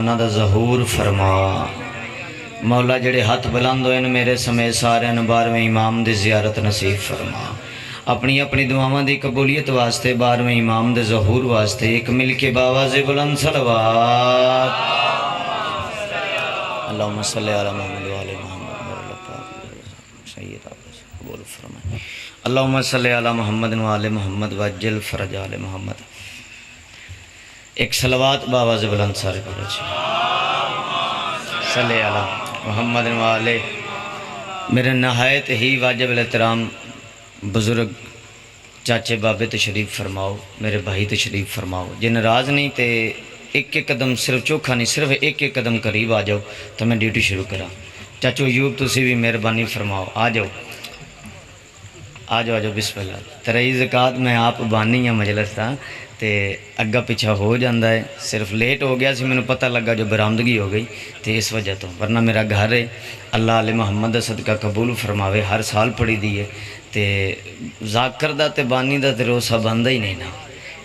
انہاں دا ظہور فرما مولا جڑے ہاتھ بلند ہوئے میرے سمیت سارے 12ویں امام دی زیارت نصیب فرما اپنی اپنی دعاواں دی قبولیت واسطے 12ویں امام دے ظہور واسطے ایک مل کے باواز بلند صلوات اللہم صلی علی محمد وعلی محمد سید قبول فرمائے اللہم صلی علی محمد وعلی محمد وعجل فرج علی محمد ایک صلوات باواز بلند سارے پڑھو صلی علی محمد وعلی میرے نہایت ہی واجب الاحترام بزرگ چاچے بابے تشریف فرماؤ میرے بھائی تشریف فرماؤ جے ناراض نہیں تے ایک ایک قدم صرف چوکھا نہیں صرف ایک ایک قدم قریب آ جاؤ تو میں ڈیوٹی شروع کرا چاچو ایوب تسی بھی مہربانی فرماؤ آ جاؤ بسم اللہ ترائی زکاة میں آپ بانی ہیں مجلس تھا تے اگا پیچھا ہو جاندہ ہے صرف لیٹ ہو گیا سی میں نے پتہ لگا جو برآمدگی ہو گئی تے اس وجہ تو ورنہ میرا گھر ہے اللہ علیہ محمد صدقہ قبول فرماوے ہر سال پڑھی دیئے تے ذاکر دا تے بانی دا تے روسہ بندہ ہی نہیں نا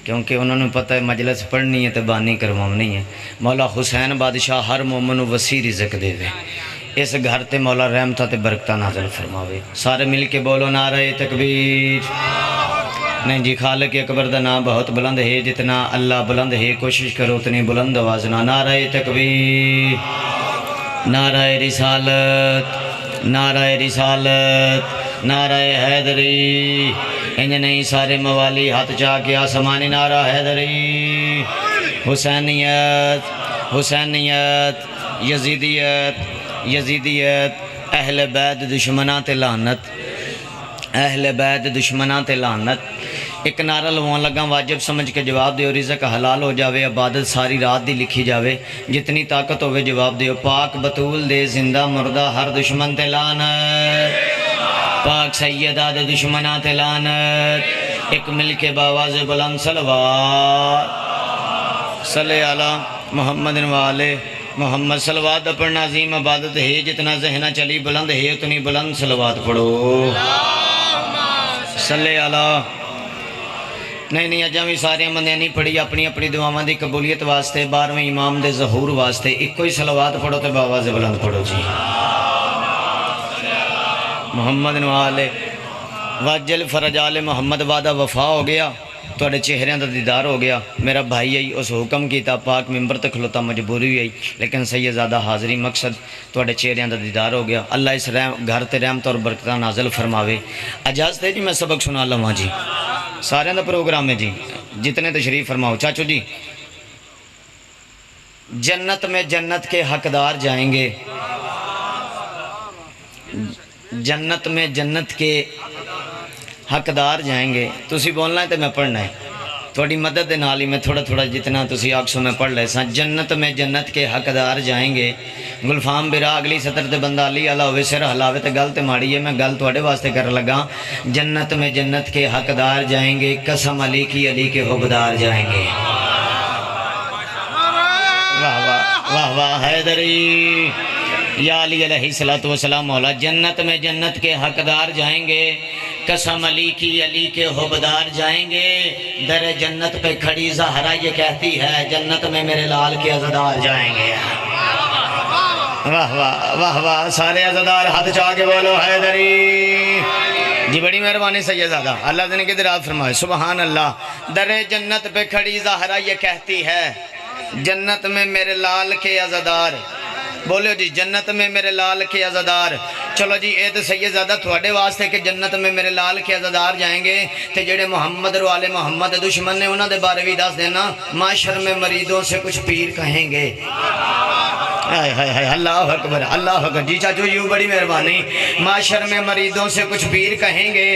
کیونکہ انہوں نے پتہ ہے مجلس پڑھنی ہے تے بانی کرواؤنی ہے مولا حسین بادشاہ ہر مومن وسیع رزق دے دے اس گھر تے مولا رحمتہ تے برکتہ نازل فرماوے سارے مل کے بولو نعرہ تکبیر نہیں جی خالق اکبر دا نام بہت بلند ہے جتنا اللہ بلند ہے کوشش کرو اتنی بلند آوازنا نعرہ تکبیر نعرہ رسالت نعرہ رسالت نعرہ حیدری انج نہیں سارے موالی ہاتھ چاہ کے آسمانی نعرہ حیدری حسینیت حسینیت یزیدیت یزیدیت اہل بیت دشمنات لعنت اہل بیت دشمنات لعنت ایک نعرہ لوان لگا واجب سمجھ کے جواب دیو رزق حلال ہو جاوے عبادت ساری رات دی لکھی جاوے جتنی طاقت ہوئے جواب دیو پاک بطول دے زندہ مردہ ہر دشمن تے لعنت پاک سیدہ دے دشمنات تے لعنت ایک مل کے باواز بلند صلوات صلی علی محمد وعلی محمد صلوات پڑھنا عظیم عبادت ہے جتنا ذہنہ چلی بلند ہے اتنی بلند صلوات پڑھو صلی علی نہیں اجامی سارے مندے نہیں پڑھی اپنی اپنی دعاواں دی قبولیت واسطے 12ویں امام دے ظہور واسطے ایک کوئی صلوات پڑھو تے باواز بلند پڑھو جی محمد وعلے واجل فرج آل محمد وعدہ وفا ہو گیا توڑے چہریاں دا دیدار ہو گیا میرا بھائی آئی اس حکم کیتا پاک ممبر تک کھلوتا مجبوری ہوئی لیکن سیدزادہ حاضری مقصد توڑے چہریاں دا دیدار ہو گیا اللہ اس گھر تے رحمت اور برکتہ نازل فرماوے اجازت ہے جی میں سبق سنا لوں جی سارے دا پروگرام ہے جی جتنے تشریف فرماؤ چاچو جی جنت میں جنت کے حقدار جائیں گے جنت میں جنت کے حقدار جائیں گے تسی بولنا ہے تو میں پڑھنا ہے تھوڑی مدد دے نال ہی میں تھوڑا تھوڑا جتنا تسی آکسوں میں پڑھ لے ساں جنت میں جنت کے حقدار جائیں گے گلفام برا اگلی سطر تے بندہ علی اللہ ہوئے سر حلاوے تے گل تے ماڑی ہے میں گل توڑے واسطے کر لگا جنت میں جنت کے حقدار جائیں گے قسم علی کی علی کے حبدار جائیں گے واہ واہ واہ واہ حیدری یا علی علیہ السلام مولا جنت میں جنت کے حقدار جائیں گے قسم علی کی علی کے حبدار جائیں گے در جنت پہ کھڑی زہرا یہ کہتی ہے جنت میں میرے لال کے عزدار جائیں گے واہ واہ واہ واہ سارے عزدار ہاتھ چاہ کے بولو حیدری جی بڑی مہربانی سیدزادہ اللہ دن کے درات فرمائے سبحان اللہ در جنت پہ کھڑی زہرا یہ کہتی ہے جنت میں میرے لال کے عزدار بولو جی جنت میں میرے لال کے عزدار چلو جی اے تو سیدزادہ تھوڑے واسطے کہ جنت میں میرے لال کے عزدار جائیں گے تے جڑے محمد روالے محمد دشمن نے انہوں نے بارے بھی دس دینا معاشر میں مریدوں سے کچھ پیر کہیں گے اللہ اکبر اللہ اکبر جی چاچو یوں بڑی مہربانی معاشر میں مریدوں سے کچھ پیر کہیں گے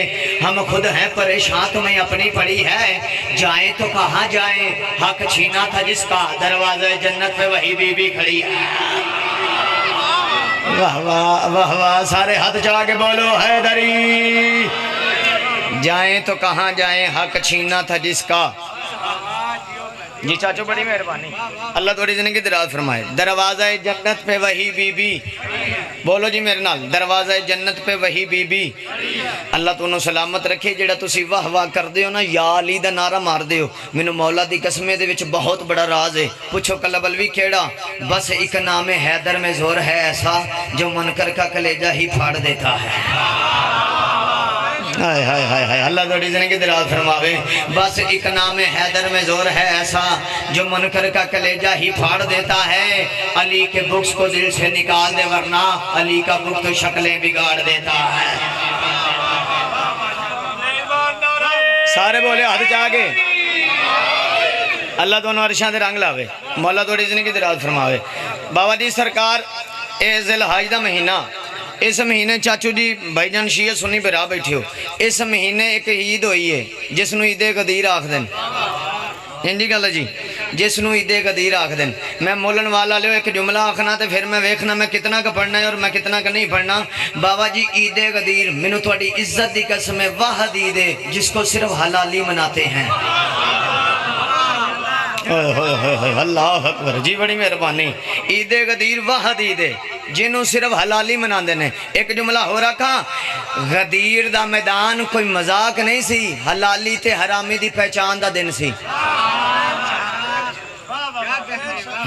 ہم خود ہیں پریشان تمہیں اپنی پڑی ہے جائیں تو کہاں جائیں حق چھینا تھا جس کا دروازہ جنت پہ وہی بی بی کھڑی ہے واہ واہ واہ واہ سارے ہاتھ چاہ کے بولو حیدری جائیں تو کہاں جائیں حق چھینا تھا جس کا جی چاچو بڑی مہربانی، اللہ تھوڑی زندگی دراز فرمائے۔ دروازہ جنت پہ وہی بی بی، بولو جی میرے نال، دروازہ جنت پہ وہی بی بی، اللہ تو انہوں سلامت رکھے۔ جیڑا تسی واہ واہ کر دیو نا، یا علی دا نعرہ مار دیو، مینوں مولا دی قسمے دے وچ بہت بڑا راز ہے۔ پوچھو کلب الوی کیڑا؟ بس ایک نام حیدر میں زور ہے ایسا، جو منکر کا کلیجہ ہی پھاڑ دیتا ہے۔ ہائے ہائے ہائے ہائے، اللہ توڑی زندگی دراز فرماوے۔ بس ایک نام حیدر میں زور ہے ایسا، جو منکر کا کلیجہ ہی پھاڑ دیتا ہے۔ علی کے بغض کو دل سے نکال دے، ورنہ علی کا بغض تو شکلیں بگاڑ دیتا ہے۔ سارے بولے ہاتھ چاہ کے اللہ دونوں عرشاں دے رنگ لاوے، مولا توڑی زندگی دراز فرماوے۔ بابا جی سرکار اے ذی الحج دا مہینہ، اس مہینے چاچو جی بھائی جان شیعہ سنی پہ راہ بیٹھے ہو، اس مہینے ایک عید ہوئی ہے جس نو عید قدیر آکھ دن، ہندی گل جی، جس نو عید قدیر آکھ دن۔ میں مولن والا لے ایک جملہ آکھنا تے پھر میں ویکھنا میں کتنا کا پڑھنا ہے اور میں کتنا کا نہیں پڑھنا۔ بابا جی عید قدیر مینوں تہاڈی عزت دی قسم ہے، واحد عید ہے جس کو صرف حلالی مناتے ہیں۔ اللہ اکبر جی، بڑی مہربانی۔ عید غدیر واحد عید ہے جنہوں صرف حلالی منا دینے۔ ایک جملہ ہو رکھا، غدیر دا میدان کوئی مذاق نہیں سی، حلالی تے حرامی دی پہچان دا دن سی۔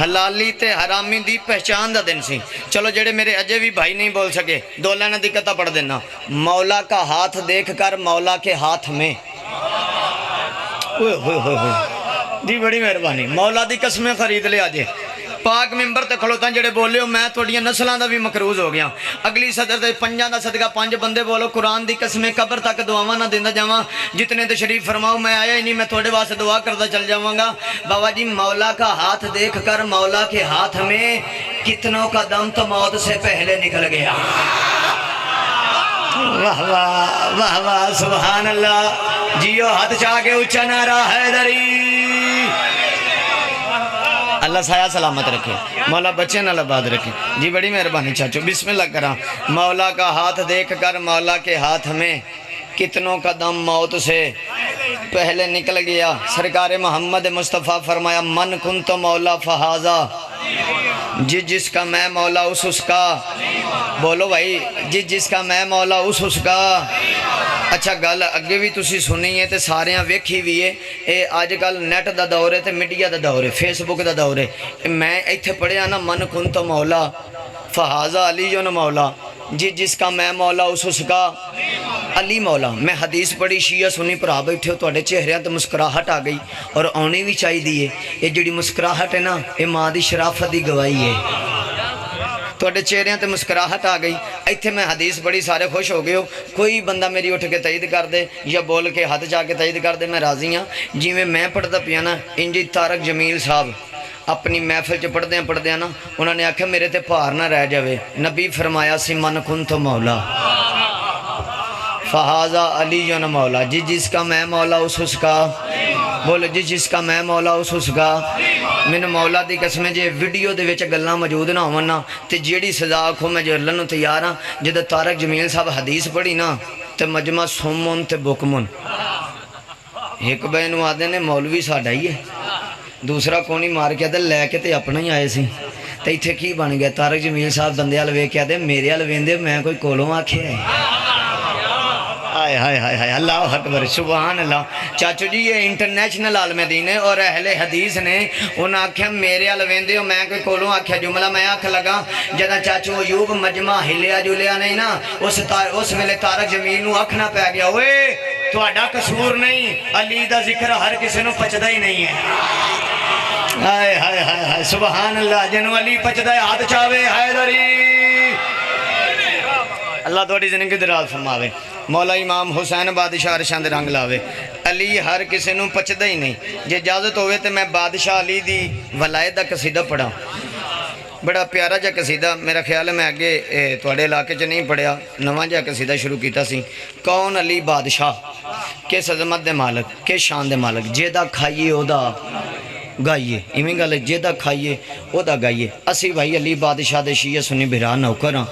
حلالی تے حرامی دی پہچان دا دن سی۔ چلو جڑے میرے اجے بھی بھائی نہیں بول سکے، دو لائنہ دقتہ پڑھ دینا۔ مولا کا ہاتھ دیکھ کر مولا کے ہاتھ میں، جی بڑی مہربانی، مولا دی قسمیں خرید لے آجے۔ پاک ممبر تے کھلوتا جڑے بولے ہو، میں توڑیاں نسلان دا بھی مقروض ہو گیا۔ اگلی صدر تے پنجاں دا صدقہ 5 بندے بولو، قرآن دی قسمیں قبر تک دعاواں نہ دیندہ جاواں، جتنے تشریف فرماؤ میں آیا ہی نہیں، میں تھوڑے واسطے دعا کردہ چل جاواں گا۔ بابا جی مولا کا ہاتھ دیکھ کر مولا کے ہاتھ میں کتنوں کا دم تو موت سے پہلے نکل گیا۔ واہ واہ واہ واہ سبحان اللہ، جیو ہاتھ چاہ کے اچھا نعرہ حیدری۔ اللہ سایہ سلامت رکھے، مولا بچے نہ لباد رکھے۔ جی بڑی مہربانی چاچو، بسم اللہ کرا۔ مولا کا ہاتھ دیکھ کر مولا کے ہاتھ میں کتنوں کا دم موت سے پہلے نکل گیا۔ سرکار محمد مصطفیٰ فرمایا، من کنت مولا فہذا، جس کا میں مولا اس کا، بولو بھائی، جس کا میں مولا اس کا۔ اچھا گل اگے بھی تسی سنی ہے تے سارے ویکھی بھی ہے، اے آج کل نیٹ دا دور ہے تے میڈیا دا دور ہے، فیس بک دا دور ہے۔ میں ایتھے پڑھیا نا، من کنت مولا فہذا علی جو نا مولا، جس کا میں مولا اس کا علی مولا۔ میں حدیث پڑھی، شیعہ سنی پر آ بیٹھے ہو، توڑے چہریاں تو مسکراہٹ آ گئی، اور آنی بھی چاہی دیئے۔ یہ جڑی مسکراہٹ ہے نا، یہ ماں دی شرافت دی گواہی ہے۔ توڑے چہریاں تے مسکراہٹ آ گئی۔ ایتھے میں حدیث بڑی سارے خوش ہو گئے ہو، کوئی بندہ میری اٹھ کے تائید کر دے یا بول کے ہاتھ جا کے تائید کر دے، میں راضی ہاں۔ جی میں پڑھتا پیا نا، انجی تارک جمیل صاحب اپنی محفل چ پڑھ دیا نا، انہوں نے آکھا میرے تے پہار نہ رہ جاوے، نبی فرمایا سی من کنت مولا فہذا علی جو نا مولا، جس کا میں مولا اس کا، بولو جس کا میں مولا اس کا۔ میں مولا دی قسم جے ویڈیو دے وچ گلاں موجود نہ ہونا تے جیڑی سزا آکھو میں جلن نوں تیار ہاں۔ جد تارک جمیل صاحب حدیث پڑھی نا تے مجمع سمن تے بکمن، ایک بے نو آدھے نے مولوی ساڈا ہی ہے، دوسرا کونی مار کے آدھے لے کے تے اپنا ہی آئے سی، تے ایتھے کی بن گیا؟ تارک جمیل صاحب بندے والے ویکھ کے آدھے میرے والے ویندے میں کوئی کولوں آکھیا ہے۔ ہائے ہائے ہائے ہائے، اللہ اکبر سبحان اللہ۔ چاچو جی یہ انٹرنیشنل عالم دین ہے اور اہل حدیث نے، انہوں آکھیا میرے ال ویندے ہو میں کوئی کولوں آکھیا۔ جملہ میں آکھ لگا جدہ چاچو ایوب مجمع ہلیا جلیا نہیں نا، اس ویلے تارک جمیل نو آکھنا پہ گیا، اوے تہاڈا قصور نہیں، علی دا ذکر ہر کسی نو پچدا ہی نہیں ہے۔ ہائے ہائے ہائے ہائے سبحان اللہ، جنو علی پچدا ہے ہاتھ چاہوے حیدری۔ اللہ توڑی زندگی دراز فرماوے۔ مولا امام حسین بادشاہ عرشان دے رنگ لاوے۔ علی ہر کسی نو پچدا ہی نہیں۔ جے اجازت ہوئے تو میں بادشاہ علی دی ولایت دا قصیدہ پڑھا، بڑا پیارا جا قصیدہ، میرا خیال ہے میں آگے توڑے علاقے چ نہیں پڑھیا، نواں جا قصیدہ شروع کیتا سی۔ کون علی بادشاہ، کس عظمت دے مالک، کس شان دے مالک، جے دا کھائیے او دا گائیے ایویں گل جہدا کھائیے وہ گائیے اسی بھائی علی بادشاہ دے شیعہ سنی بھرا نوکر ہاں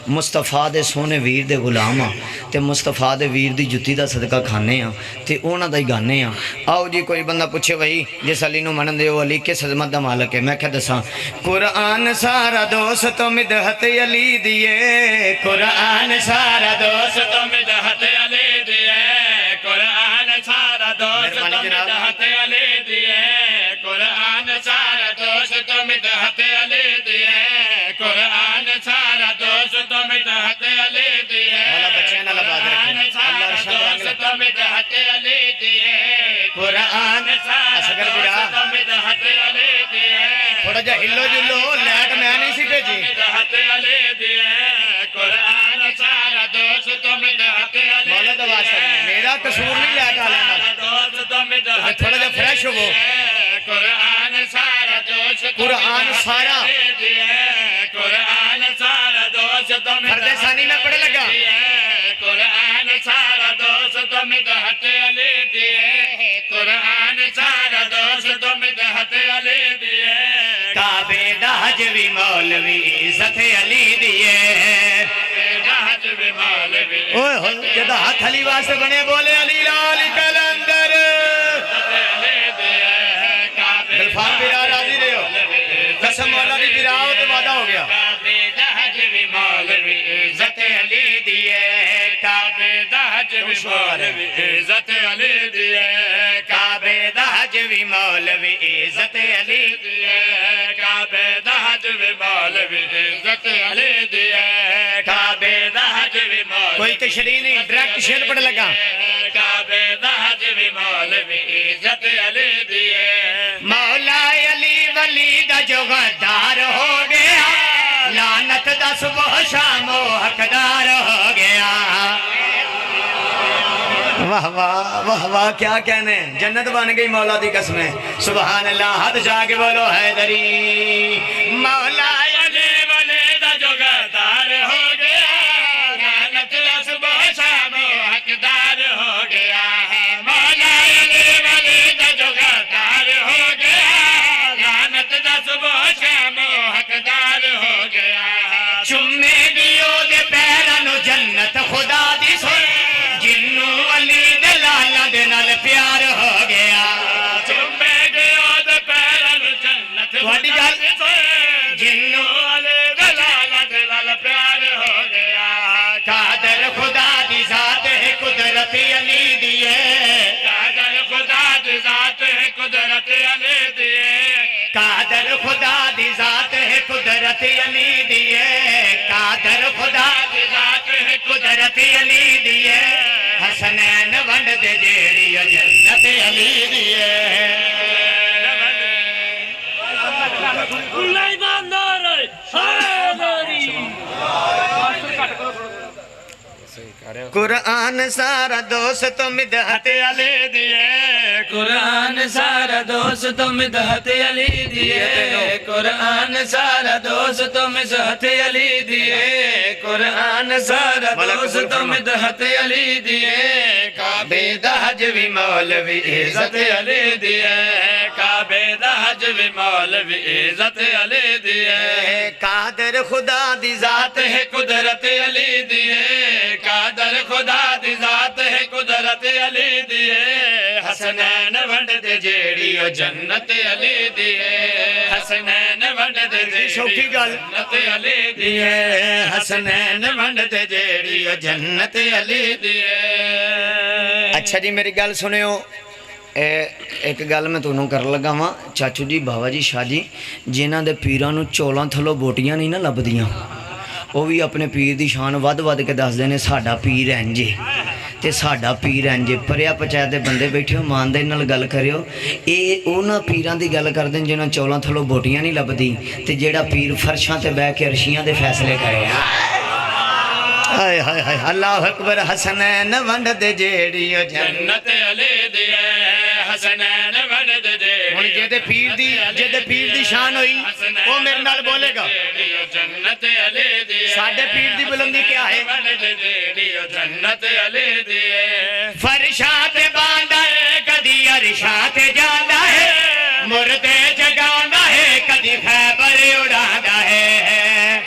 مصطفیٰ دے سونے ویر دے غلام ہاں تے مصطفیٰ دے ویر دی جتی دا صدقہ کھانے ہاں تے اونا دا ہی گانے ہاں آؤ جی کوئی بندہ پوچھے بھائی جس علی نو منن دے وہ علی کس عظمت دا مالک ہے میں کہہ دساں قرآن سارا دوست مدحت علی دیے قرآن سارا دوست مدحت علی دیے قرآن سارا دوست مدحت علی دیے قرآن سارا دوست مدحت علی دیے قرآن سارا دوست مدحت علی دیے مولا بچے نہ لباد رکھیں اللہ رشد دوست مدحت علی دیے قرآن سارا دوست مدحت علی دیے تھوڑا جا ہلو جلو لیٹ میں نہیں سی بھیجی مدحت علی دیے قرآن سارا دوست مدحت علی مولا دا واسطہ نہیں میرا قصور نہیں لیٹ آ لینا تھوڑا جا فریش ہو وہ قرآن سارا دوست قرآن سارا قرآن سارا دوست پردے ثانی میں پڑھے لگا قرآن سارا دوست مدحت علی دیے قرآن سارا دوست مدحت علی دیے کعبے دا حجوی مولوی عزت علی دیے حجوی مولوی اوہ ہوئے جدہ ہاتھ علی واسطے بنے بولے علی لالی کلندر بلفان برا راضی رہے ہو قسم مولا دی برا ہو تو وعدہ ہو گیا کعبے دا حجوی مولوی عزت علی دیے کعبے دا حجوی مولوی عزت علی دیے کعبے دا حجوی مولوی عزت علی دیے کعبے دا حجوی مولوی عزت علی دیے کعبے دا حجوی مولوی کوئی تشریح نہیں ڈائریکٹ شیر پڑھ لگا کعبے دا حجوی مولوی عزت علی دیے مولا علی ولی دا جو غدار ہو گیا لعنت دا صبح شام و حقدار ہو گیا واہ واہ واہ واہ کیا کہنے جنت بن گئی مولا دی قسمیں سبحان اللہ حد جا کے بولو حیدری مولا علی ولی دا جو غدار ہو گیا لعنت دا صبح شام و حقدار ہو گیا مولا علی ولی دا جو غدار ہو گیا لعنت دا صبح شام و حقدار ہو گیا چمے دیو دے پیرانو جنت خدا دی سن جنو علی دے لالا دے نال پیار ہو گیا چمے دیو دے پیرانو جنت تھوڑی گل جنو علی دے لالا دے نال پیار ہو گیا قادر خدا دی ذات ہے قدرت علی دیے قادر خدا دی ذات ہے قدرت علی دیے قادر خدا دی ذات ہے قدرت علی دیے قادر خدا دی ذات ہے قدرت علی دیے حسنین ونڈ دے جیڑی جنت علی دیے اللہ ایماندار ہے قرآن سارا دوست مدحت علی دیے قرآن سارا دوست مدحت علی دیے قرآن سارا دوست مدحت علی دیے قرآن سارا دوست مدحت علی دیے کعبے دا حجوی مولوی عزت علی دیے کعبے دا حجوی مولوی عزت علی دیے قادر خدا دی ذات ہے قدرت علی دیے قادر خدا دی ذات ہے قدرت علی دیے حسنین ونڈ دے جیڑی جنت علی دیے حسنین ونڈ دے جیڑی شوقی گل جنت علی دیے حسنین ونڈ دے جیڑی جنت علی دیے اچھا جی میری گل سنیو ایک گل میں تونوں کر لگا ہاں چاچو جی بابا جی شاہ جی جنہاں دے پیراں چولاں تھلو بوٹیاں نہیں نہ لبدیاں وہ بھی اپنے پیر دی شان ود ود کے دس دینے ساڈا پیر انجے تے ساڈا پیر انجے پریا پچایا دے بندے بیٹھے ہو ماندے نال گل کریو اے اونا پیران دی گل کر دیں جنہاں چولاں تھلو بوٹیاں نہیں لبدی تے جیڑا پیر فرشاں تے بہ کے عرشیاں دے فیصلے کرے ہائے ہائے ہائے اللہ اکبر حسنین ونڈ دے جیڑی جنت علی دیے حسنین ونڈ دے ہن جے پیر دی شان ہوئی وہ میرے نال بولے گا جنت علی دیے ساڈے پیر دی بلندی کیا ہے جنت علی دیے فرشاں تے باندا ہے کدی عرشاں تے جاندا ہے مردے کدی خیبر اڑانا ہے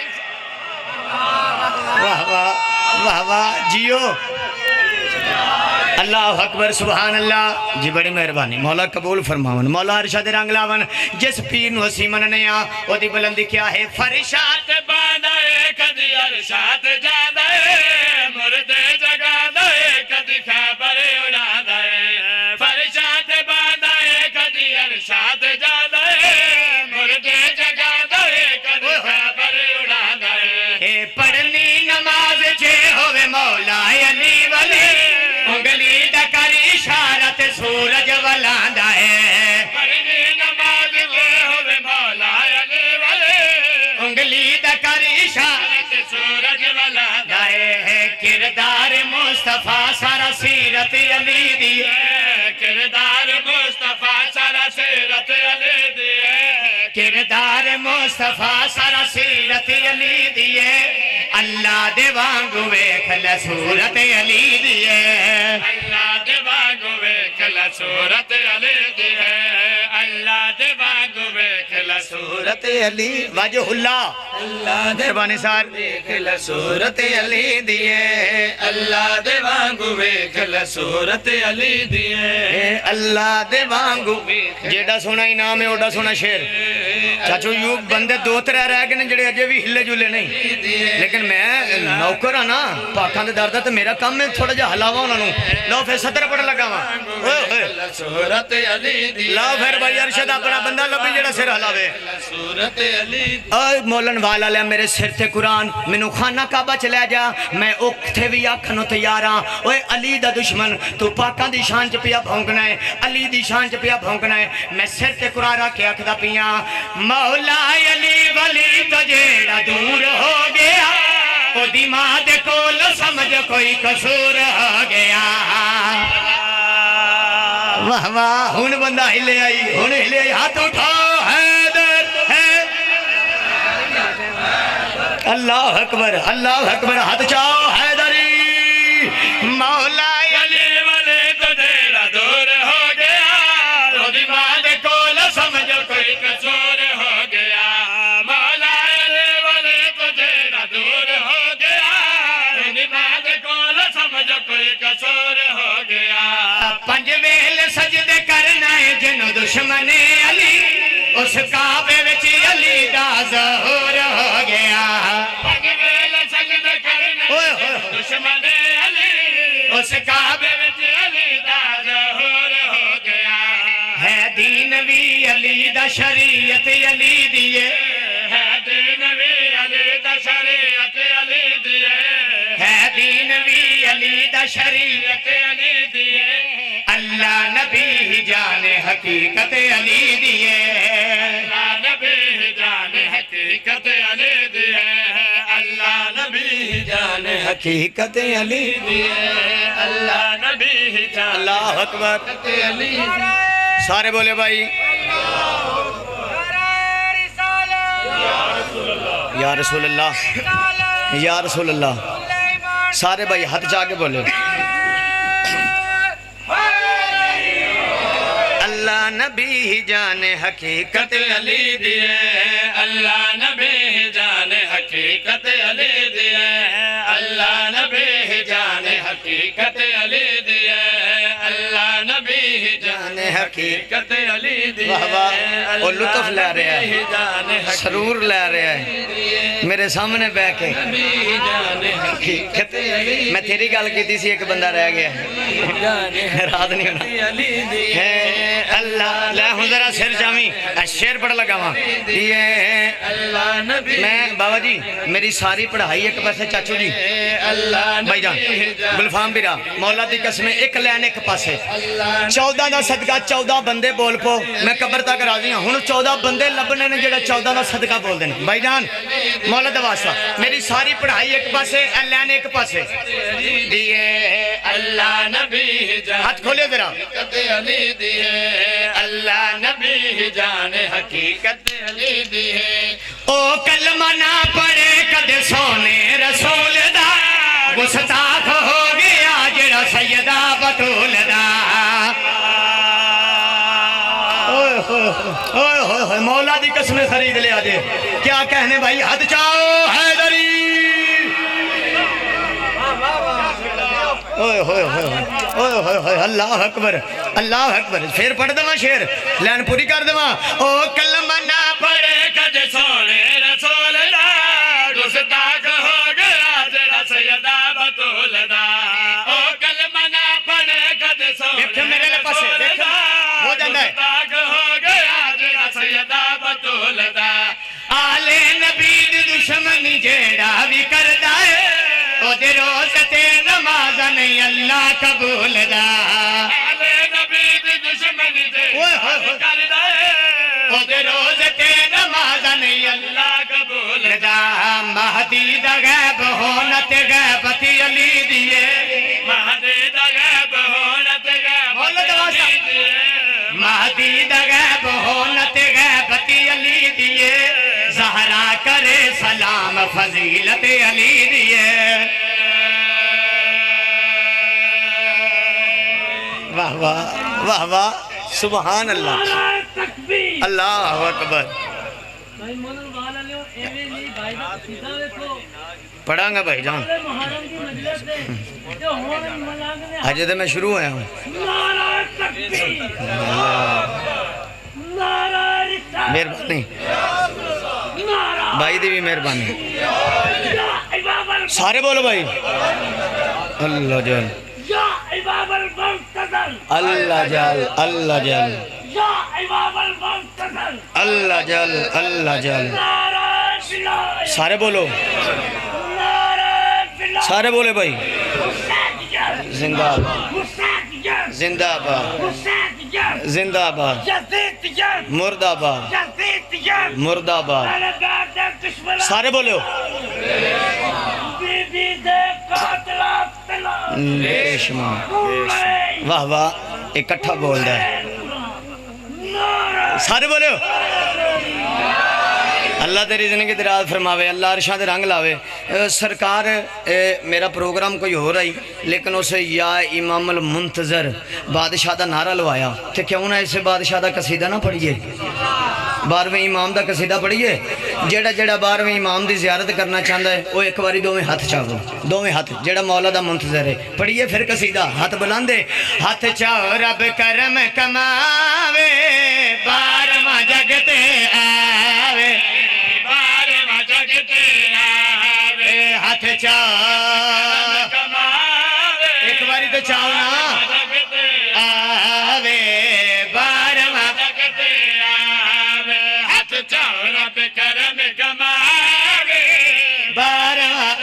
واہ واہ واہ واہ جیو اللہ اکبر سبحان اللہ جی بڑی مہربانی مولا قبول فرماون مولا ارشاد رنگ لاون جس پیر نو اسی مننے آ او دی بلندی کیا ہے فرشات باندھا ہے کدی ارشاد جانا ہے مردے جگانا ہے کدی خیبر اڑانا ہے فرشات باندھا ہے کدی ارشاد جانا ہے مردے جگانا ہے کدی خیبر اڑانا ہے اے پڑھنی نماز جے ہوئے مولا علی ولی انگلی دا کر اشارت سورج ولاندا ہے پڑھنی نماز جے ہوئے مولا علی ولی انگلی دا کر اشارت سورج والا ہے کردار مصطفیٰ سارا سیرت علی دی کردار مصطفیٰ سارا سیرت علی دی کردار مصطفیٰ سارا سیرت علی دی اللہ دے وانگو ویکھ لے صورت علی دی اللہ دے وانگو ویکھ لے صورت علی دی اللہ دے وانگو ویکھ لے صورت علی وجہ اللہ اللہ دے مہربانی سار ویکھ لے صورت علی دی اللہ دے وانگو ویکھ لے صورت علی دی اللہ دے وانگو جیڑا سونا انعام ہے اوڈا سونا شیر چاچو یوں بندے دو ترے رہ گئے جڑے اجے بھی ہلے جلے نہیں لیکن میں نوکر ہاں نا پاکاں دے دردہ تو میرا کام میں تھوڑا جا ہلاوا انہوں نے لو پھر ستر پڑھ لگا ہاں صورت علی دی لاؤ پھر بھائی ارشد اپنا بندہ لبی جڑا سر ہلاوے صورت علی اے مولن والا لیا میرے سر تے قرآن مینو خانہ کعبہ چلے جا میں اکھتے بھی آکھنو تیاراں اوے علی دا دشمن تو پاکاں دی شان چ پیا بھونکنا ہے علی دی شان چ پیا بھونکنا ہے میں سر تے قرآن رکھ کے آکھدا پیاں مولا علی ولی تو جیڑا دور ہو گیا او دی ماں دے کول سمجھ کوئی قصور ہو گیا واہ واہ ہن بندہ ہلے آئی ہاتھ اٹھاؤ حیدر ہے اللہ اکبر ہاتھ چاؤ حیدری مولا علی ولی تو جیڑا دور ہو گیا او دی ماں دے کول سمجھ کوئی قصور ہو گیا مولا علی ولی تو جیڑا دور ہو گیا او دی ماں دے کول سمجھ کوئی قصور ہو گیا پنج ویل سجدے کرنا ہے جنو دشمن علی اس کعبے وچ علی دا ظہور ہو گیا پنج ویل سجدے کرنا دشمن علی اس کعبے وچ علی دا ظہور ہو گیا ہے دین بھی علی دا شریعت علی دیے ہے دین بھی علی دا شریعت علی دیے ہے دین بھی علی دا شریعت علی دیے اللہ نبی ہی جانے حقیقت علی دیے اللہ نبی جان حقیقت علی دیے اللہ نبی جان حقیقت علی دیے اللہ نبی جان اللہ اکبر علی سارے بولے بھائی یا رسول اللہ یا رسول اللہ سارے بھائی ہاتھ جا کے بولے اللہ نبی ہی جانے حقیقت علی دیے اللہ نبی جان حقیقت علی دیے اللہ نبی جان حقیقت علی دیے اللہ نبی جان حقیقت علی دیے واہ واہ اور لطف لے رہا ہے سرور لے رہا ہے میرے سامنے بیٹھ کے حقیقت میں تیری گل کی سی ایک بندہ رہ گیا رات نہیں ہونا ہے اللہ لے ہوں ذرا سر جامی شیر پڑھ لگا وہاں یہ اللہ نبی میں بابا جی میری ساری پڑھائی ایک پاسے چاچو جی اللہ بھائی جان گلفام بیرا مولا دی قسمیں ایک لین ایک پاسے 14 دا صدقہ 14 بندے بول پو میں قبر تک راضی ہوں 14 بندے لبنے نے جڑا 14 دا صدقہ بول دینا بھائی جان مولا دا واسطہ میری ساری پڑھائی ایک پاسے لین ایک پاسے دیئے اللہ نبی جان ہاتھ کھولے ذرا حقیقت علی دیے اللہ نبی جان حقیقت علی دیے او کلمہ نہ پڑے کد سونے رسول دا گستاخ ہو گیا جڑا سیدہ بطول دا اوہ اوہ مولا دی قسمیں خرید لے آجے کیا کہنے بھائی ہاتھ چاہو حیدری اوہ ہوئے ہوئے ہوئے ہوئے ہوئے اللہ اکبر اللہ اکبر پھر پڑھ دماں شیر لین پوری کر دماں او کلمہ نہ پڑے کج سونے رسول دا گستاخ ہو گیا تیرا سیدہ بطول دا او کلمہ نہ پڑے کج سونے دیکھیں میرے لئے پاسے دیکھیں ہو جاندہ ہے گستاخ ہو گیا تیرا سیدہ بطول دا آلے نبی دی دشمنی جیڑا بھی کردہ ہے او دے روزتے نمازہ نہیں اللہ قبول دا آلے نبی دی دشمنی جیڑا بھی کردہ ہے او دے روزتے نمازہ نہیں اللہ قبول دا مہدی دا غیب ہونت غیبتی علی دیئے مہدی دا غیب ہونت غیبتی علی دیئے مہدی دا غیب ہونت غیبتی علی دیئے زہرا کرے سلام فضیلت علی دیئے واہ واہ واہ واہ سبحان اللہ اللہ اکبر پڑھاں گا بھائی جان آج دے میں شروع ہویا ہوں مہربانی بھائی دی بھی مہربانی سارے بولو بھائی اللہ جل اللہ جل اللہ جل اللہ جل اللہ جل سارے بولو سارے بولے بھائی زندہ آباد زندہ آباد زندہ آباد مرد آباد مرد آباد سارے بولے ہو ریشمہ واہ واہ اکٹھا بول رہا ہے سارے بولے ہو اللہ تیری زندگی دراز فرماوے اللہ عرشاں دے رنگ لاوے سرکار میرا پروگرام کوئی ہو رہی لیکن اسے یا امام المنتظر بادشاہ دا نعرہ لوایا کہ کیوں نہ اسے بادشاہ دا قصیدہ نہ پڑھئے 12ویں امام دا قصیدہ پڑھئے جیڑا جیڑا 12ویں امام دی زیارت کرنا چاہتا ہے وہ ایک باری دوویں ہاتھ چاہو دوویں ہاتھ جیڑا مولا دا منتظر ہے پڑھئے پھر قصیدہ ہاتھ بلاندے ہاتھ چاہو رب کرم کماوے 12واں جگتے آوے ہاتھ چاہ ایک باری تو چاہو نا آوے 12واں ہاتھ چاہو رب کرم کماوے 12واں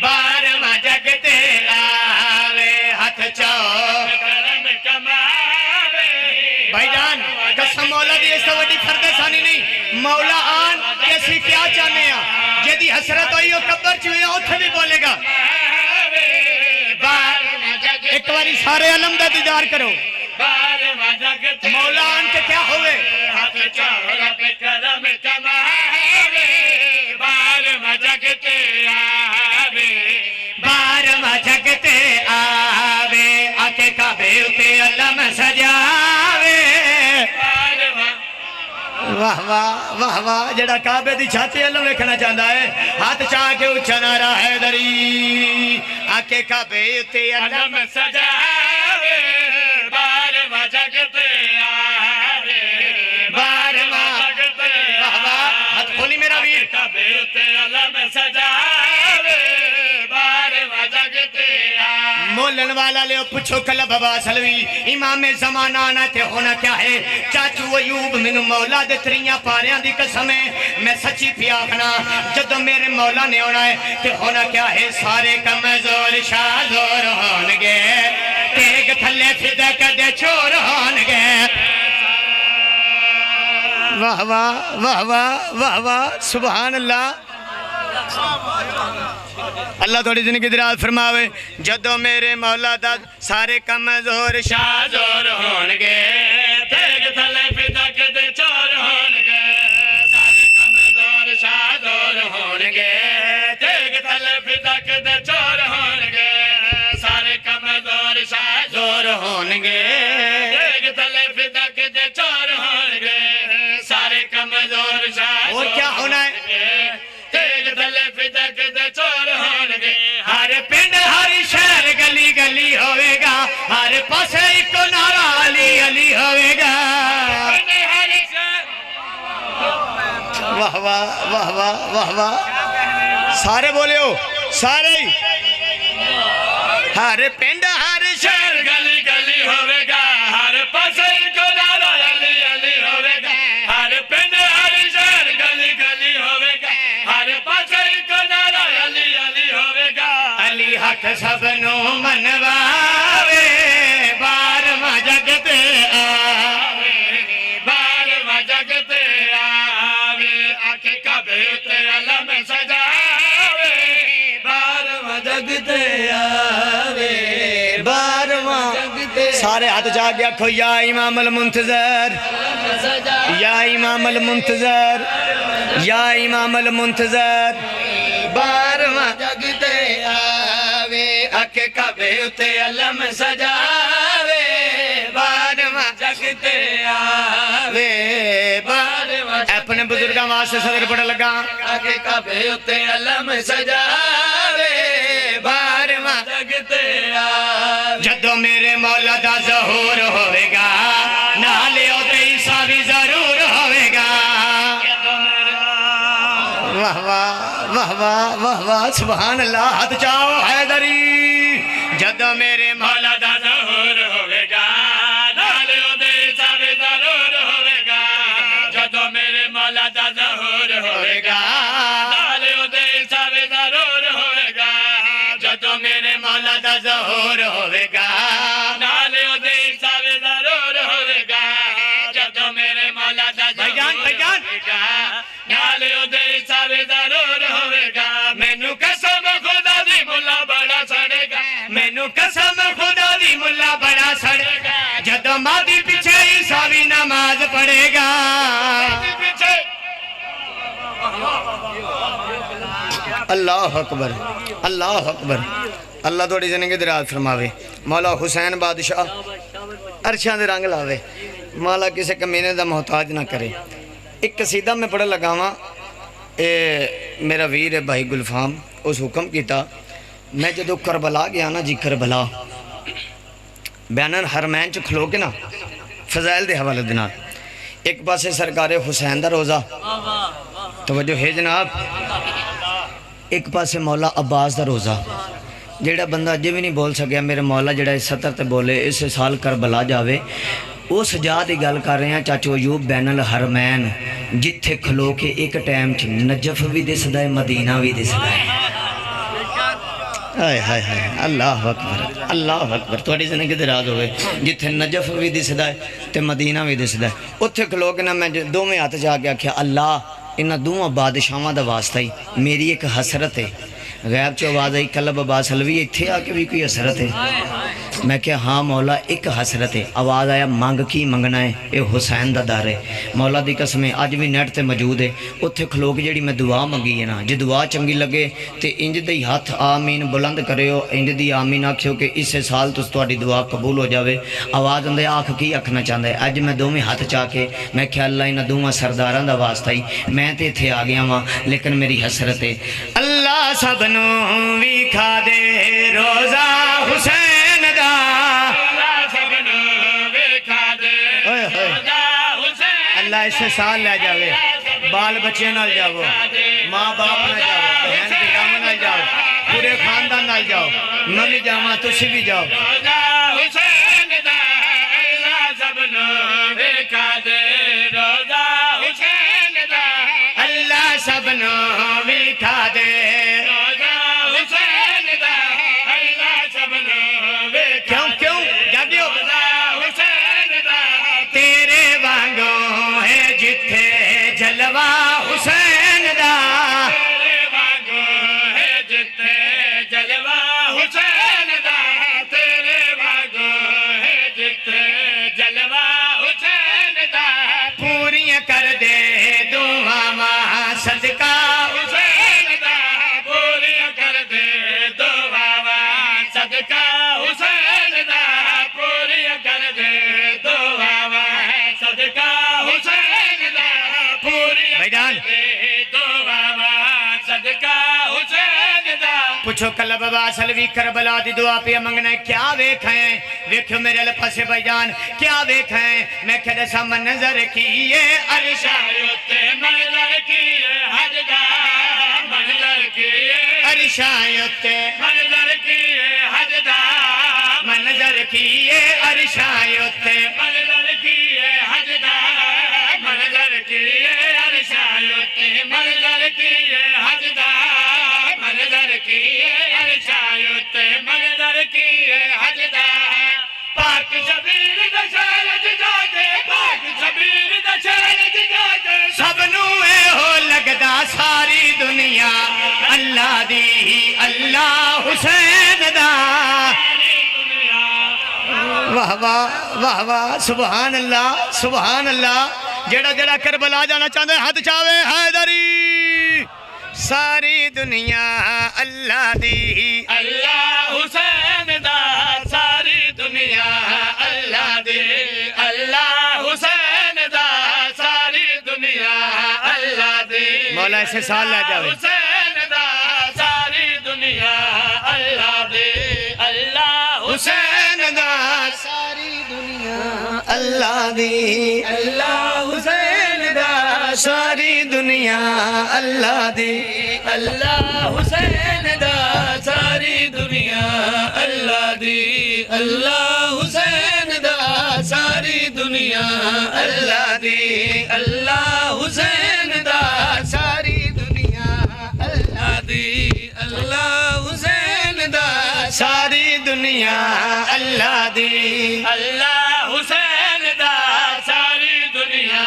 12واں جگتے آوے ہاتھ چاہ کرم کماوے بھائی جان قسم مولا دی اس تو وڈی فرد ثانی نہیں مولا آن کیسی کیا چاہنے ہیں جیدی حسرت ہوئی ہو قبر چوئے اتھے بھی بولے گا ایک باری سارے علم دا دیدار کرو مولا آن کے کیا ہوئے ہاتھ چاہو رب کرم کماوے 12واں جگتے آوے 12واں جگتے آوے آکے کعبے اتے علم سجاوے واہ واہ واہ واہ جڑا کعبے دی چھاتی علم ویکھنا چاہتا ہے ہاتھ چاہ کے اچھا نعرہ حیدری آکے کعبے اتے علم سجاوے 12واں جگتے آوے 12واں جگتے واہ واہ ہاتھ کھولی میرا ویر کعبے اتے علم سجاوے 12واں جگتے آوے مولن والا لے پچھو کلب باسلوی امام زمانہ آنا تے ہونا کیا ہے چاچو ایوب منو مولا دے تریاں پاریاں دی قسم ہے میں سچی پیاکھنا جدو میرے مولا نے ہونا ہے تے ہونا کیا ہے سارے کمزور شادور ہونگے تیگ تھلے فدق دے چور ہونگے واہ واہ واہ واہ واہ واہ سبحان اللہ اللہ تھوڑی زندگی دراز فرماوے جدو میرے مولا دا سارے کمزور شادور ہونگے تیگ تھلے فدق دے چور ہونگے سارے کمزور شادور ہونگے تیگ تھلے فدق دے چور ہونگے سارے کمزور شادور زور ہونگے تیگ تھلے فدق دے چور اور کیا ہونا ہے تیج تلے فدق دے چور ہونگے ہر پنڈ ہر شہر گلی گلی ہوئے گا ہر پاسے ایک نعرہ علی علی ہوئے گا واہ واہ واہ واہ واہ واہ سارے بولے ہو سارے ہر پنڈ ہر شہر گلی گلی ہوئے گا ہر پاسے کو نعرہ علی علی ہوئے گا ہر پنڈ ہر شہر گلی گلی ہوئے گا ہر پاسے کو نعرہ علی علی ہوئے گا علی حق سب نو منواوے بارواں جگ تے آوے بارواں جگ تے آوے آکھے کعبے تے علم سجاوے بارواں جگ تے آوے بارواں سارے ہاتھ جا گیا کھو یا امام المنتظر یا امام المنتظر یا امام المنتظر بارواں جگ تے آوے آکھے کعبے تے علم سجاوے بارواں جگ تے آوے بارواں اپنے بزرگاں واسطے صدر پڑھ لگا آکھے کعبے تے علم سجاوے بارواں جگ تے آوے جدو میرے مولا دا ظہور ہوئے گا نالے او تے عیسیٰ بھی ضرور ہوئے گا واہ واہ واہ واہ واہ واہ سبحان اللہ ہاتھ چاہو حیدری جدو میرے مولا دا ظہور ہوئے گا نالے او دے عیسیٰ بھی ضرور ہوئے گا جدو میرے مولا دا ظہور ہوئے گا نالے او دے عیسیٰ بھی ضرور ہوئے گا جدو میرے مولا دا ظہور ہوئے گا نالے او دے عیسیٰ بھی ضرور ہوئے گا جدو میرے مولا دا بھائی جان نالے او دے عیسیٰ بھی ضرور ہوئے گا مینوں قسم خدا دی ملا بڑا سڑے گا مینوں قسم خدا دی ملا بڑا سڑے گا جدو مادی پیچھے عیسیٰ بھی نماز پڑھے گا پیچھے اللہ اکبر اللہ اکبر اللہ توڑی زندگی دراز فرماوے مولا حسین بادشاہ عرشاں دے رنگ لاوے مولا کسے کمینے دا محتاج نہ کرے ایک قصیدہ میں پڑھ لگا ہاں میرا ویر ہے بھائی گلفام اس حکم کیتا میں جدو کربلا گیا نا جی کربلا بیانن حرمین چو کھلو کے نا فضائل دے حوالہ دینا ایک پاسے سرکار حسین دا روزہ توجہ ہے جناب ایک پاسے مولا عباس دا روزہ جیڑا بندہ اجے بھی نہیں بول سکیا میرے مولا جیڑا اس سطر تے بولے اس سال کربلا جاوے وہ سجا دی گل کر رہے ہیں چاچو ایوب بین الحرمین جتھے کھلو کے ایک ٹائم چ نجف بھی دسدا ہے مدینہ بھی دسدا ہے ہائے ہائے ہائے اللہ اکبر تھوڑی زندگی دراز ہوئے جتھے نجف بھی دسدا ہے تے مدینہ بھی دسدا ہے اتھے کھلو کے نا میں دو میں ہاتھ جا کے آکھیا اللہ انہاں دوواں بادشاہاں دا واسطہ ہی میری ایک حسرت ہے غیب چو آواز آئی کلب عباس حلوی اتھے آ کے بھی کوئی حسرت ہے میں کہا ہاں مولا ایک حسرت ہے آواز آیا مانگ کی منگنا ہے اے حسین دا دار ہے مولا دی قسم آج بھی نیٹ تے موجود ہے اتھے کھلو کے جڑی میں دعا منگی ہے نا جی دعا چنگی لگے تے انج دی ہاتھ آمین بلند کرے ہو انج دی آمین آکھیو کہ اس سال تو تہاڈی دعا قبول ہو جاوے آواز اندے آنکھ کی آکھنا چاہندا ہے اج میں دوویں ہاتھ چا کے میں کہا اللہ انہاں دوواں سرداراں دا واسطہ ہی میں تے ایتھے آ گیا ہاں لیکن میری حسرت ہے اللہ سب نو وی کھا دے روزہ حسین دا اللہ اس سے سال لے جاوے بال بچے نال جاؤ ماں باپ نہ جاؤ بہن بیگم نہ جاؤ پورے خاندان نال جاؤ میں بھی جاؤں تسی بھی جاؤ اللہ سب نو بھی کھا دے کیوں کیوں جاگیو تیرے وانگوں ہے جتھے جلوہ حسین دا تیرے وانگوں ہے جتھے جلوہ حسین دا تیرے وانگوں ہے جتھے جلوہ حسین دا پوریاں کر دے دعا ماں صدقہ حسین دا جان صدقہ حسین دا پوچھو کل بابا اصل بھی کربلا دی دعا پہ منگنا ہے کیا ویکھیں ویکھو میرے الپاسے بھائی جان کیا ویکھیں میں کہہ سا منظر کیے عرشایت منظر کیے حج دا منظر کیے عرشایت منظر کیے حج دا منظر کیے عرشایت منظر کیے حج دا منظر کیے عرشایت منظر کیے حج دا منظر کیے عرشایت منظر کیے حج دا پاک شبیر دا شہر جاتے پاک شبیر دا شہر جاتے سب نو اے ہو لگدا ساری دنیا اللہ دی اللہ حسین دا واہ واہ واہ واہ سبحان اللہ جڑا جڑا کربلا جانا چاہتا ہے ہاتھ چاہے حیدری ساری دنیا اللہ دی اللہ حسین دا ساری دنیا اللہ دی اللہ حسین دا ساری دنیا اللہ دی مولا ایسے سال لے جاوے حسین دا ساری دنیا اللہ دی اللہ حسین دا ساری دنیا اللہ دی اللہ حسین دا ساری دنیا اللہ دی اللہ حسین دا ساری دنیا اللہ دی اللہ حسین دا ساری دنیا اللہ دی اللہ حسین دا ساری دنیا اللہ دی اللہ حسین دا ساری دنیا اللہ دی اللہ حسین دا ساری دنیا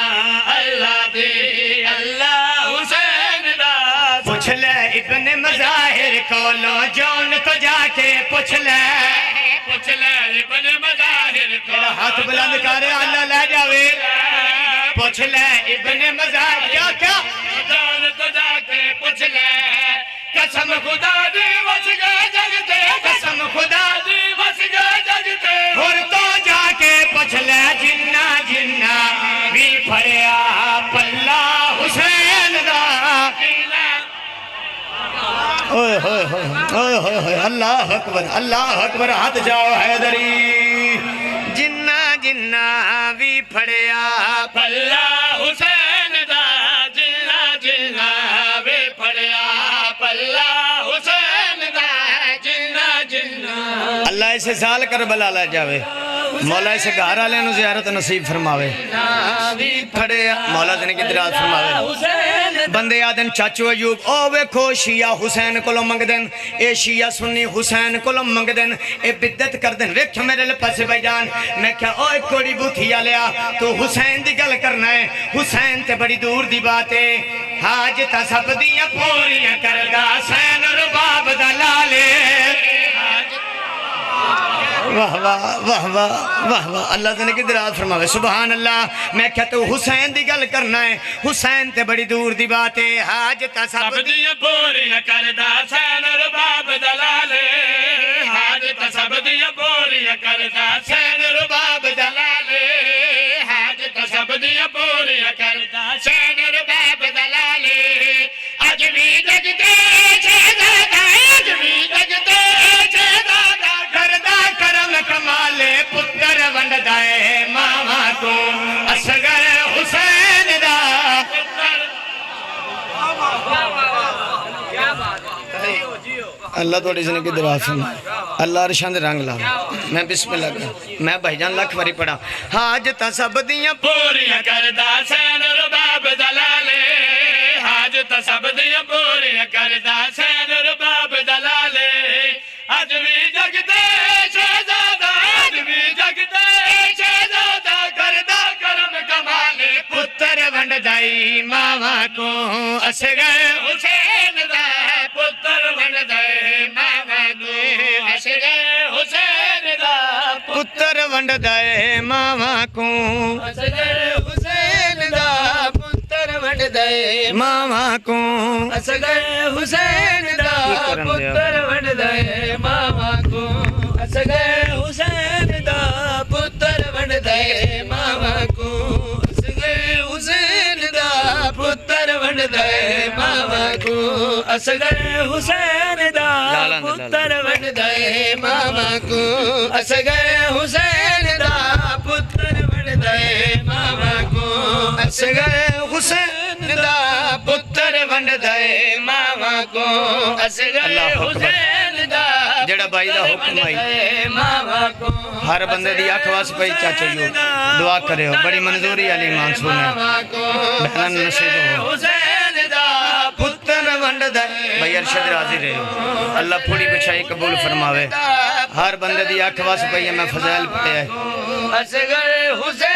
اللہ دی اللہ حسین دا پوچھ لے ابن مظاہر کولو جون تو جا کے پوچھ لے پوچھ لے ابن مظاہر کو ہاتھ بلند کرے اللہ لے جاوے پوچھ لے ابن مظاہر کیا جان تو جا کے پوچھ لے قسم خدا دی وس گئے جگتے قسم خدا دی وس گئے جگتے اور تو جا کے پوچھ لے جنہ جنہ بھی پھڑیا پلہ حسین دا اوہ ہوئے ہوئے اللہ اکبر ہاتھ جاؤ حیدری جنہ جنہ بھی پھڑیا پلہ حسین دا جنہ جنہ وے پھڑیا پلہ حسین دا جنہ جنہ اللہ اسے سال کربلا لے جاوے مولا اسے گھر والے نو زیارت نصیب فرماوے مولا دن کی دراز فرماوے بندے آدن چاچو ایوب او ویکھو شیعہ حسین کو منگ دن اے شیعہ سنی حسین کو منگ دن اے بدت کر دن ویکھو میرے لپس بھائی جان میں کیا اوے کوڑی بوتھیا لیا تو حسین دی گل کرنا ہے حسین تے بڑی دور دی بات ہے حاج تا سب دیاں پوریاں کردہ حسین رباب دلالے واہ واہ واہ واہ واہ واہ اللہ تعالیٰ کی دراز فرماوے سبحان اللہ میں کہتا ہوں حسین دی گل کرنا ہے حسین تے بڑی دور دی بات ہے حاج تا سب دیاں پوریاں کردہ حسین رباب دلالے حاج تا سب دیاں پوریاں کردہ حسین رباب دلالے حاج تا سب دیاں پوریاں کردہ حسین رباب دلالے اج بھی جگتے شہزادہ اج بھی جگتے شہزادہ کردہ کرم کمالے پتر ونڈ دائے ماما کو اصغر حسین دا اللہ توڑی زندگی دراز فرما اللہ رشاند رنگ لا میں بسم اللہ کر میں بھائی جان لکھ باری پڑھا حاج تا سب دیاں پوریاں کردہ حسین رباب دلالے حاج تا سب دیاں پوریاں کردہ حسین رباب دلالے اج بھی جگتے شہزادہ اج بھی جگتے شہزادہ کردہ کرم کمالے پتر ونڈ دائی ماما کو اصغر حسین دا پتر ون دے ماما کو اصغر حسین دا پتر ونڈ دائے ماما کو اصغر حسین دا پتر ون دے ماما کو اصغر حسین دا پتر ون دے ماما کو اصغر حسین دا پتر ون دے ماما کو اصغر حسین دا پتر ون دے ماما کو اصغر حسین دا پتر ون دے ماما کو اصغر حسین دا پتر ون دے ماما کو اصغر حسین دا پتر ون دے ماما کو اصغر حسین دا جڑا بائی دا حکم آئی ماما کو ہر بندے دی آنکھ واس پئی چاچا جو دعا کرے ہو بڑی منظوری علی مان سونے بہنان نصیب ہو حسین دا پتر ونڈ دے بھائی ارشد راضی رہے ہو اللہ پوری بچائی قبول فرماوے ہر بندے دی آنکھ واس پئی میں فضائل پڑھے ہے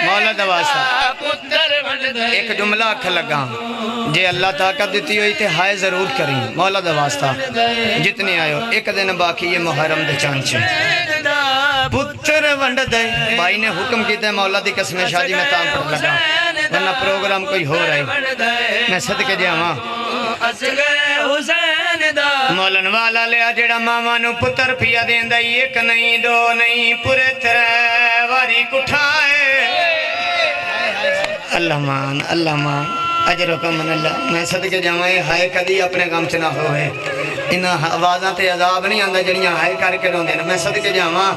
مولا دواستا پتر ونڈ دے ایک جملہ اکھ لگا جے اللہ طاقت دیتی ہوئی تے ہائے ضرور کریں مولا دواستا جتنے آئے ہو ایک دن باقی یہ محرم دے چانچے پتر ونڈ دے بھائی نے حکم کیتا ہے مولا دی قسم شادی میں تام پر لگا ورنہ پروگرام کوئی ہو رہا ہے میں صدقے جاواں مولن والا لیا جڑا مامانو پتر پیا دین دائی ایک نہیں دو نہیں پورے ترے واری کٹھائے اللہ مان اجر حکم من اللہ میں صدقے جاوائے ہائے کدی اپنے غم چ نہ ہوئے انہاں آوازاں تے عذاب نہیں آندا جڑیاں ہائے کر کے روندے نے میں صدقے جاواں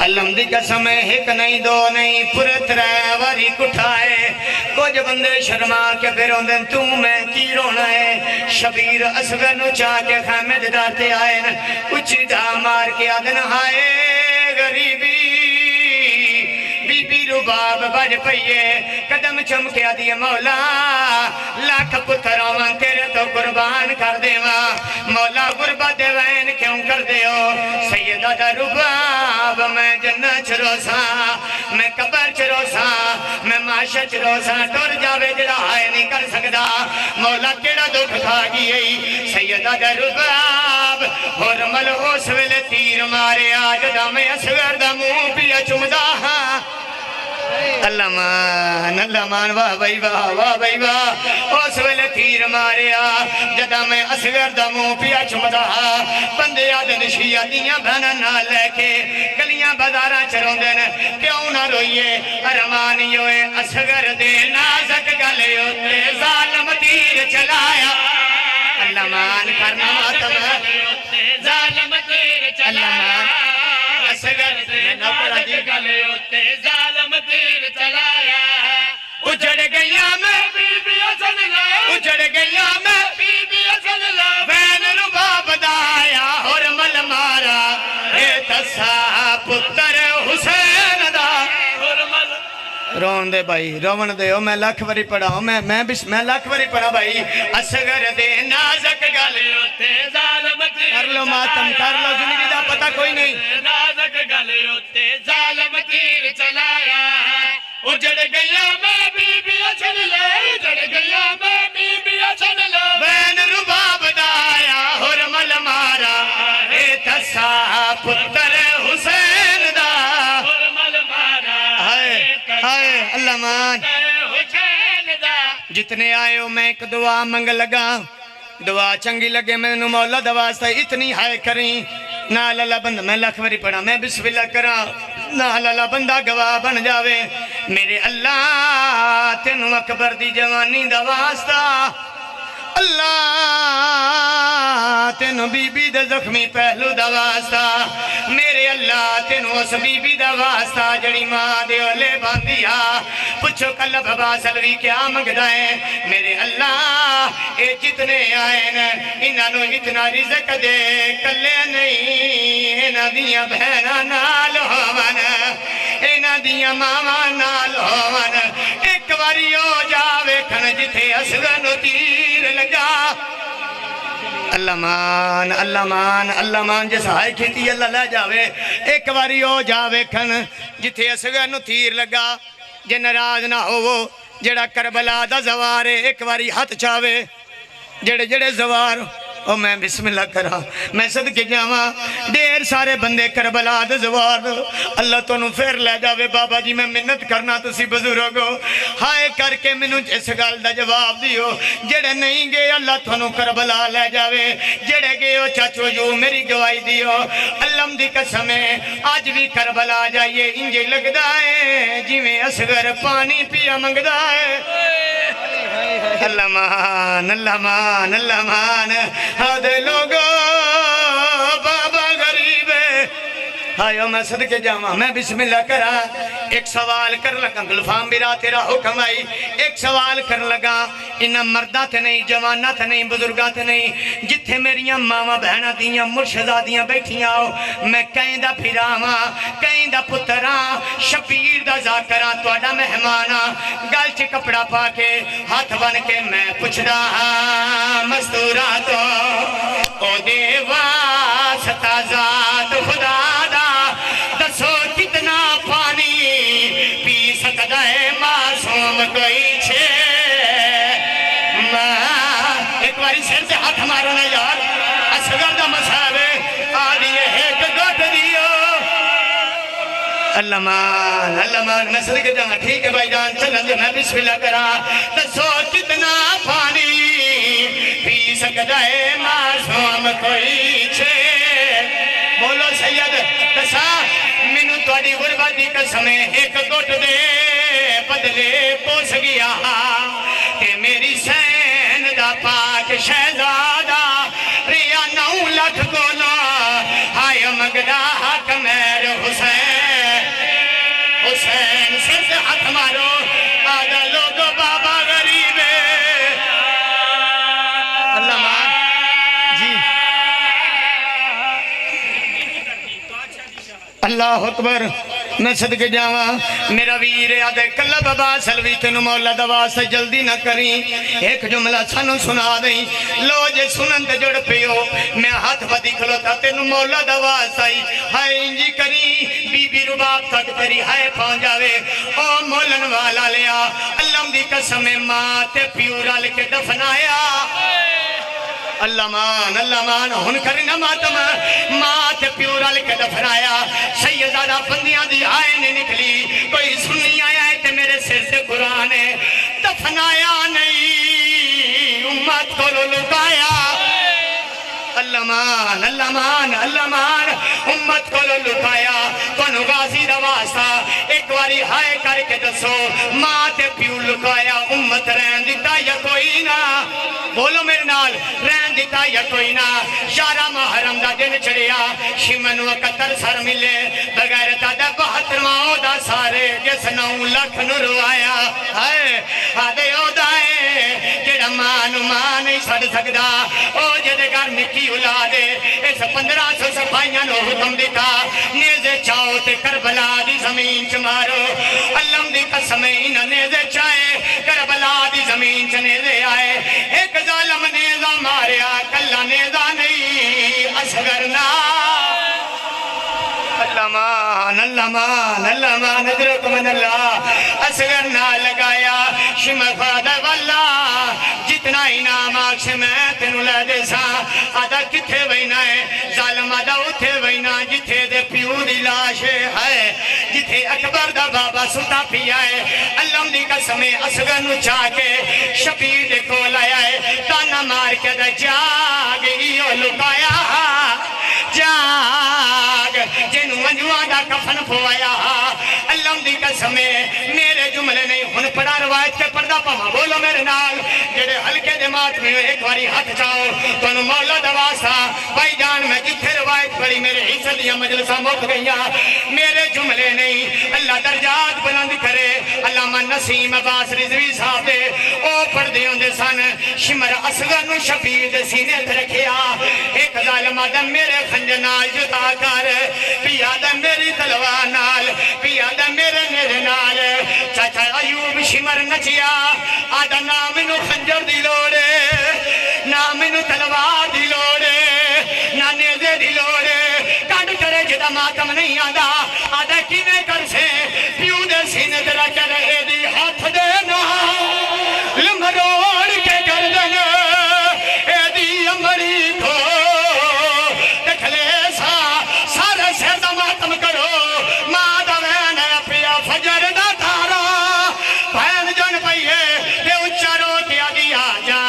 اللہ دی قسم ایک نہیں دو نہیں پورے ترے واری کٹھائے کچھ بندے شرما کے پھر روندے تو میں کی رونا ہے شبیر اصغر نو چاہ کے خامد داتے آئے اچھی دا مار کے آدن ہائے غریبی رباب بڑھ پئیے قدم چمکیا دی مولا لاکھ پتراں تیرے تو قربان کر دیواں مولا غربت وین کیوں کر دیو سیدہ دا رباب میں جنت چ روساں میں قبر چ روساں میں معاشر چ روساں ٹر جاوے جڑا ہائے نہیں کر سکدا مولا کیڑا دکھ کھا گئی سیدہ دا رباب اور مل اس ویلے تیر مارے آج دا میں اصغر دا منہ پیا چمدا ہاں اللہ مان واہ بھائی واہ اس ویلے تیر ماریا جدا میں اصغر دا منہ پیا چمدا بندے آدن شیعہ دیاں بہناں نال لے کے گلیاں بازاراں چ روندے نے کیوں نہ روئیے ارمانی ہوئے اصغر دے نازک گلے اُتے ظالم تیر چلایا اللہ مان کرنا ماتم ظالم تیر چلایا اصغر دے نازک گلے اُتے ظالم تیر چلایا اجڑ گیا میں بی بی اصل لا اجڑ گیا میں بی بی اصل لا وین رباب دایا اور مل مارا اے تسا پتر حسین دا اور مل رون دے بھائی رون دے ہو میں لاکھ وری پڑھا ہوں میں لاکھ وری پڑھا بھائی اصغر دے نازک گلے اُتے ظالم تیر کر لو ماتم کر لو زندگی دا پتہ کوئی نہیں نازک گلے اُتے ظالم تیر چلایا اجڑ گیا میں بی بی اچھن لے اجڑ گیا میں بی بی اچھن لے وین رباب دایا اور مل مارا اے تسا پتر حسین دا اور مل مارا ہائے اللہ مان حسین دا جتنے آئے ہو میں ایک دعا منگ لگا دعا چنگی لگے میں نے مولا دواستا اتنی ہائے کریں نال اللہ بندہ میں لاکھ وری پڑھا میں بسم اللہ کرا نال اللہ بندہ گواہ بن جاوے میرے اللہ تینو اکبر دی جوانی دا واسطہ اللہ تینو بی بی دا زخمی پہلو دا واسطہ میرے اللہ تینو اس بی بی دا واسطہ جڑی ماں دے اولے باندیا پچھو کلب باسلوی کیا مگدائیں میرے اللہ اے جتنے آئین انہوں اتنا رزق دے کلے نہیں انہ دیا بہنا نال ہوون انہ دیا ماما نال ہوون ایک باری ہو جاوے کھن جتھے اصغر نو تیر لگا اللہ مان جیسا ہائے کھیتی اللہ لے جاوے ایک باری ہو جاوے کھن جتھے اصغر نو تیر لگا جے ناراض نہ ہو جڑا کربلا دا زوارے ایک باری ہاتھ چاوے جڑے زوار او میں بسم اللہ کرا میں صدقے جاواں دیر سارے بندے کربلا دے زوار اللہ تو نو پھر لے جاوے بابا جی میں منت کرنا تسی بزرگو ہائے کر کے منو جس گل دا جواب دیو جڑے نہیں گئے اللہ تو نو کربلا لے جاوے جڑے گئے ہو چاچو جو میری گواہی دیو اللہ دی قسم ہے آج بھی کربلا جائیے انجے لگدا ہے جی میں اصغر پانی پیا منگدا ہے اللہ مان اللہ مان اللہ مان آدھے لوگو بابا غریب ہے آئیو میں صدقے جاواں میں بسم اللہ کرا ایک سوال کر لگا گلفام بیرا تیرا حکم آئی ایک سوال کر لگا انہاں مردہ تھے نہیں جوانہ تھے نہیں بزرگاں تھے نہیں جتھے میریاں ماما بہنہ دیاں مرشدہ دیاں بیٹھیاں ہو میں کہیں دا پھراواں کہیں دا پتراں شبیر دا ذاکراں توڑا مہماناں گل چ کپڑا پا کے ہاتھ بن کے میں پوچھدا ہاں مستورا تو او دیوا ستا ذات خدا دا دسو کتنا پانی پی سکتا ہے معصوم کوئی چھے ایک باری سر سے ہاتھ ہمارا نا یار اصغر دا مسابے آدھی ایک گھٹ دیو اللہ مان میں صدقے جانا ٹھیک ہے بھائی جان چلن جو میں بسم اللہ کرا دسو کتنا پانی پی سکتا ہے معصوم کوئی چھے بولو سید دسا مینو توڑی غربتی قسمیں ایک گھٹ دے بدلے پوس گیا کہ میری سین دا پاک شہزادہ ریا 9 لاکھ گولا ہائے مگدہ حق میر حسین حسین سر سے ہاتھ مارو آدھا لوگو بابا غریب اللہ مان جی اللہ اکبر میں صدقے جاواں میرا ویر آدھے کلہ بابا سلوی تینو مولا دوا سے جلدی نہ کریں ایک جملہ سانو سنا دیں لو جے سنن تے جڑ پیو میں ہاتھ بدی کھلوتا تینو مولا دوا سائی ہائے انجی کریں بی بی رباب تک تیری ہائے پہنچ جاوے او مولن والا لیا اللہ دی قسم ماں تے پیو رل کے دفنایا اللہ مان ہن کرنا ماتم مات پیورا لکھ دفرایا سیدارہ بندیاں دی آئے نہیں نکلی کوئی سنی آیا ہے تے میرے سر سے قرآن ہے دفنایا نہیں امت کو لکایا اللہ مان امت کو لکایا کون غازی دا واسطہ ایک واری ہائے کر کے دسو ماں تے پیو لکایا امت رہن دیتا یا کوئی نہ بولو میرے نال رہن دیتا یا کوئی نہ شارہ محرم دا دن چڑیا شمن و قطر سر ملے بغیر تا دا 72 دا سارے جس 9 لاکھ نروایا ہائے آدھے او دائے جڑا مان نہیں سڑ سکدا او جدے گھر نکی اولادے اس 1500 سپائیاں نو حکم دیتا نیزے چاہو تے کربلا دی زمین چ مارو اللہ دی قسمیں نہ نیزے چاہے کربلا دی زمین چ نیزے آئے ایک ظالم نیزہ ماریا کلہ نیزہ نہیں اصغر نہ اللہ مان ادرکم من اللہ اصغر نہ لگایا شمفاد واللہ جتنا انعام آکھ سے میں تینو لے دے سا آدھا کتھے وینا ہے ظالم آدھا اتھے وینا جتھے دے پیو دی لاش ہے جتھے اکبر دا بابا ستا پیا ہے اللہ دی قسمیں اصغر نو چاہ کے شبیر دے کو لایا ہے تانا مار کے دا جاگ ایو لکایا جاگ جنو منجوان دا کفن پوایا اللہ دی قسمیں میرے جملے نہیں ہن پڑا روایت کے پردہ پاما بولو میرے نال جڑے ہلکے جماعت میں ایک باری ہاتھ چاہو تو انہوں مولا دواسا بھائی جان میں جتھے روایت پڑی میرے حصہ دیا مجلسہ موت گئیا میرے جملے نہیں اللہ درجات بلند کرے اللہ من نسیم عباس رضوی صاحب دے او پردے ہوندے سن شمر اصغر نو شبیر دے سینے تے رکھیا ایک ظالم آدم میرے خنجر نال جتا کر پیادہ میری تلوار نال پیادہ میرے نال چاچا ایوب شمر نچیا آدھا نام نو خنجر دی لوڑے نام نو تلوار دی لوڑے نا نیزے دی لوڑے کانڈ کرے جدا ماتم نہیں آدھا آدھا کینے کر سے پیو دے سینے درہ کر اے دی ہاتھ دے نا لمروڑ کے گردن اے دی امری کو دکھلے سا سارے سے دا ماتم کرو ماں دا وین پیا فجر دا تارا بہن جن پئیے کہ اچھا رو کیا گیا جا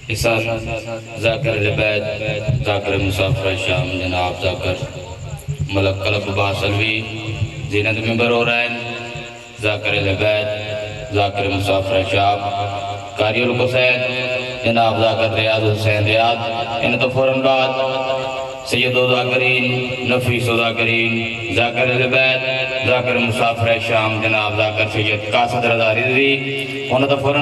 حسن ذاکر العبید ذاکر مسافر شام جناب ذاکر ملک قلب عباس علوی زینت ممبر اورین ذاکر العبید ذاکر مسافر شام قاری القصید جناب ذاکر ریاض حسین ریاض ان تو فوراً بعد سید و ذاکرین نفیس و ذاکرین ذاکر العبید ذاکر مسافر شام جناب ذاکر سید قاسد رضا رضوی ان تو فوراً